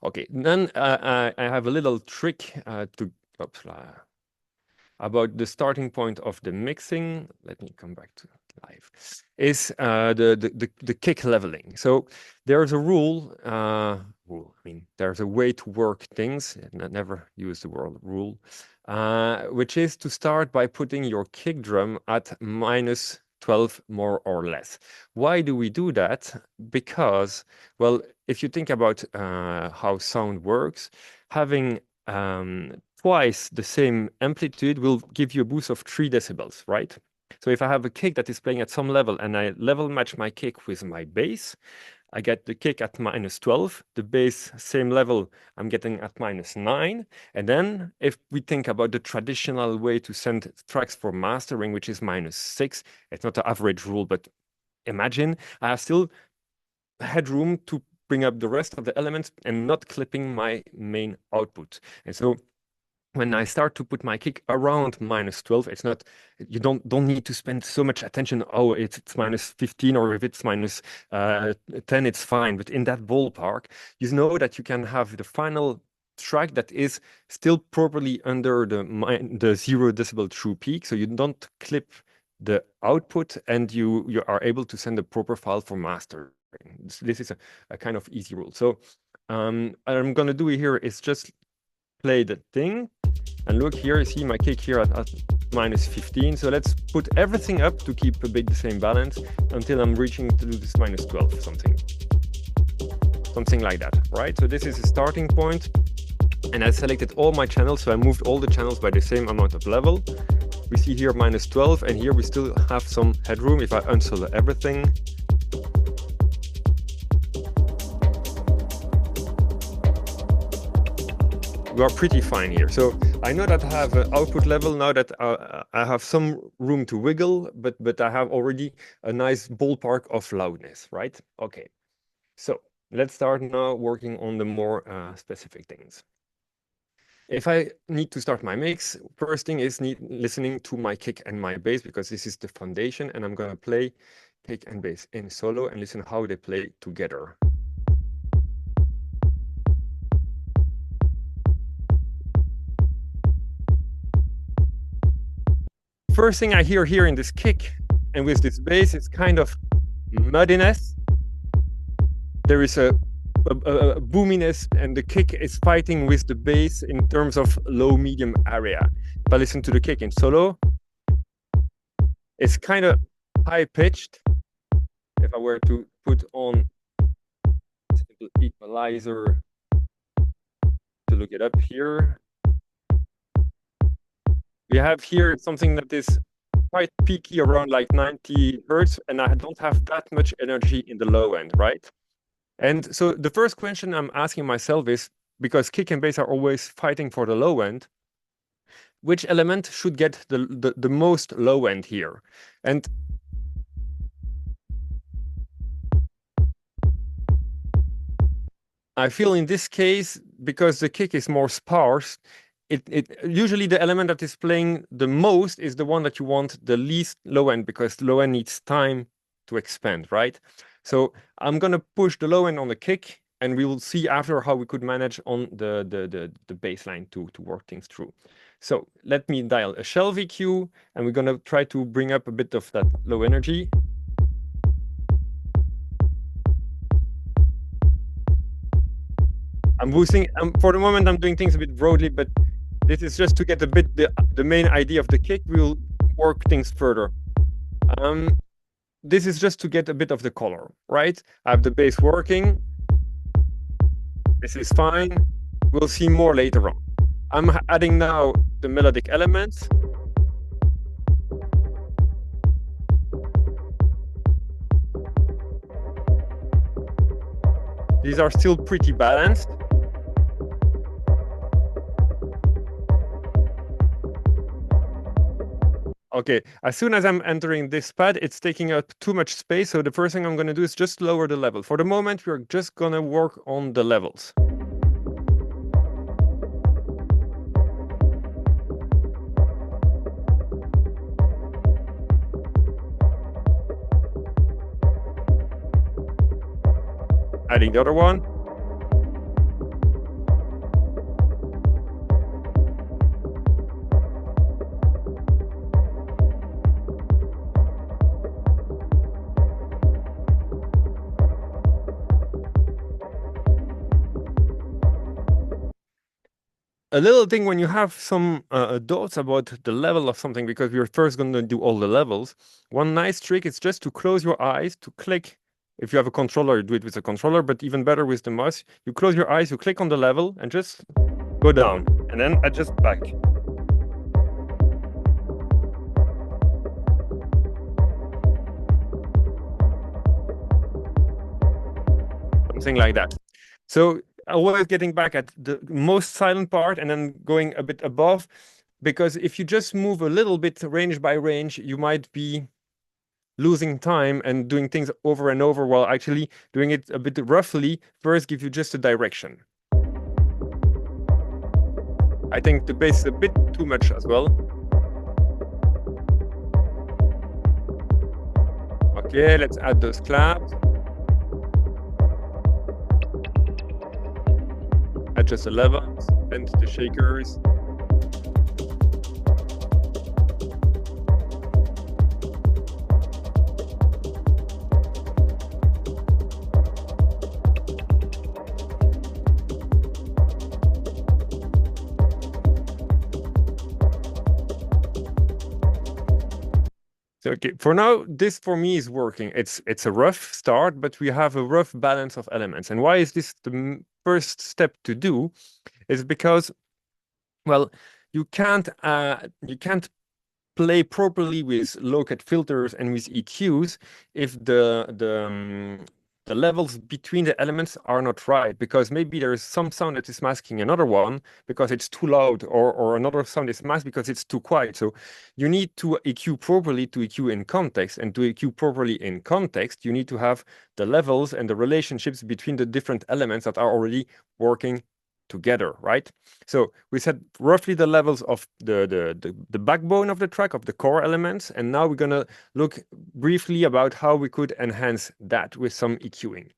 Okay, then I have a little trick about the starting point of the mixing. Let me come back to live. Is the kick leveling. So there's a rule. I mean, there's a way to work things. And I never use the word rule, which is to start by putting your kick drum at -12 more or less. Why do we do that? Because, well, if you think about how sound works, having twice the same amplitude will give you a boost of 3 decibels, right? So if I have a kick that is playing at some level and I level match my kick with my bass, I get the kick at -12, the bass, same level, I'm getting at -9. And then if we think about the traditional way to send tracks for mastering, which is -6, it's not the average rule, but imagine I have still headroom to bring up the rest of the elements and not clipping my main output. And so when I start to put my kick around -12, it's not, you don't need to spend so much attention. Oh, it's -15, or if it's -10, it's fine. But in that ballpark, you know that you can have the final track that is still properly under the 0 decibel true peak. So you don't clip the output and you are able to send a proper file for mastering. This is a kind of easy rule. So what I'm going to do here is just play the thing. And look here, you see my kick here at -15. So let's put everything up to keep a bit the same balance until I'm reaching to this -12 something like that, right? So this is a starting point, and I selected all my channels, so I moved all the channels by the same amount of level. We see here -12, and here we still have some headroom if I unsolo everything. We are pretty fine here. So I know that I have an output level now that I have some room to wiggle, but I have already a nice ballpark of loudness, right? Okay, so let's start now working on the more specific things. If I need to start my mix, first thing is listening to my kick and my bass, because this is the foundation, and I'm gonna play kick and bass in solo and listen how they play together. First thing I hear here in this kick and with this bass is kind of muddiness. There is a boominess, and the kick is fighting with the bass in terms of low-medium area. If I listen to the kick in solo, it's kind of high-pitched. If I were to put on a simple equalizer to look it up here, we have here something that is quite peaky around like 90 hertz, and I don't have that much energy in the low end, right? And so the first question I'm asking myself is, because kick and bass are always fighting for the low end, which element should get the most low end here? And I feel in this case, because the kick is more sparse, usually the element that is playing the most is the one that you want the least low end, because the low end needs time to expand, right? So I'm gonna push the low end on the kick, and we will see after how we could manage on the bass line to work things through. So let me dial a shell VQ, and we're gonna try to bring up a bit of that low energy. I'm boosting, for the moment I'm doing things a bit broadly, but this is just to get a bit the main idea of the kick. We'll work things further. This is just to get a bit of the color, right? I have the bass working. This is fine. We'll see more later on. I'm adding now the melodic elements. These are still pretty balanced. Okay, as soon as I'm entering this pad, it's taking up too much space. So the first thing I'm going to do is just lower the level. For the moment, we're just going to work on the levels. Adding the other one. a little thing when you have some doubts about the level of something, because we're first going to do all the levels. One nice trick is just to close your eyes, to click. If you have a controller, you do it with a controller, but even better with the mouse. You close your eyes, you click on the level, and just go down, and then adjust back. Something like that. So always getting back at the most silent part and then going a bit above, because if you just move a little bit range by range, you might be losing time and doing things over and over, while actually doing it a bit roughly first gives you just a direction. I think the bass is a bit too much as well. Okay, let's add those claps. Adjust the levels, bend the shakers. So, okay, for now, this for me is working. It's a rough start, but we have a rough balance of elements. And why is this the first step to do? Is because, well, you can't play properly with low-cut filters and with EQs if the levels between the elements are not right, because maybe there is some sound that is masking another one because it's too loud, or another sound is masked because it's too quiet. So you need to EQ properly to EQ in context, and to EQ properly in context, you need to have the levels and the relationships between the different elements that are already working together, right? So we set roughly the levels of the backbone of the track, of the core elements, and now we're gonna look briefly about how we could enhance that with some EQing.